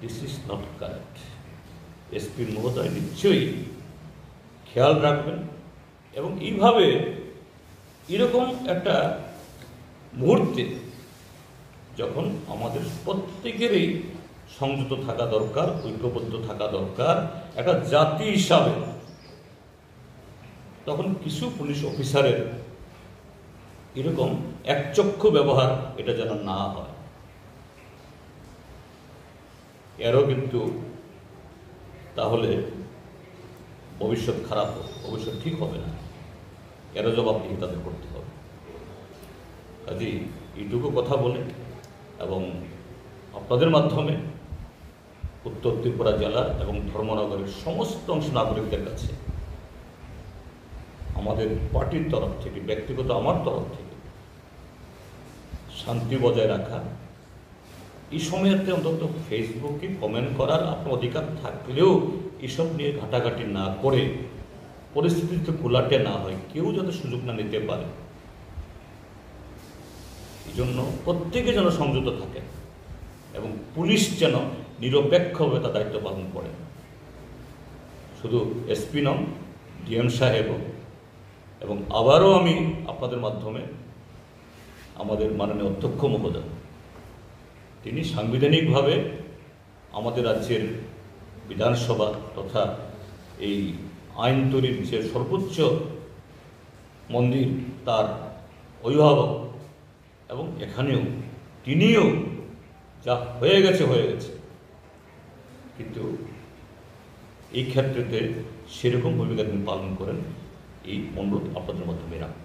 This is not correct. SP মহোদয় নিশ্চয়ই খেয়াল রাখবেন এবং এইভাবে এরকম একটা মুহূর্তে যখন আমাদের প্রত্যেকেরই সংযত থাকা দরকার, ঐক্যবদ্ধ থাকা দরকার একটা জাতি হিসাবে, তখন কিছু পুলিশ অফিসারের এরকম একচক্ষু ব্যবহার এটা যেন না হয়। এরও কিন্তু তাহলে ভবিষ্যৎ খারাপ হবে, ভবিষ্যৎ ঠিক হবে না, এরও জবাবদিহি তাদের করতে হবে। কাজেই এইটুকু কথা বলে এবং আপনাদের মাধ্যমে উত্তর ত্রিপুরা জেলা এবং ধর্মনগরের সমস্ত অংশ নাগরিকদের কাছে আমাদের পার্টির তরফ থেকে, ব্যক্তিগত আমার তরফ থেকে শান্তি বজায় রাখা, এই সময়তে অন্তত ফেসবুকে কমেন্ট করার আপনার অধিকার থাকলেও এসব নিয়ে ঘাটাঘাটি না করে পরিস্থিতিতে ঘোলাটে না হয়, কেউ যাতে সুযোগ না নিতে পারে, এই জন্য প্রত্যেকে যেন সংযত থাকে এবং পুলিশ যেন নিরপেক্ষভাবে তার দায়িত্ব পালন করে। শুধু এসপি নন, ডিএম সাহেবও। এবং আবারও আমি আপনাদের মাধ্যমে আমাদের মাননীয় অধ্যক্ষ মহোদয়, তিনি সাংবিধানিকভাবে আমাদের রাজ্যের বিধানসভা তথা এই আইন তৈরির যে সর্বোচ্চ মন্দির, তার অভিভাবক, এবং এখানেও তিনিও যা হয়ে গেছে হয়ে গেছে, কিন্তু এই ক্ষেত্রেতে সেরকম ভূমিকা তিনি পালন করেন, এই অনুরোধ আপনাদের মাধ্যমে রাখবেন।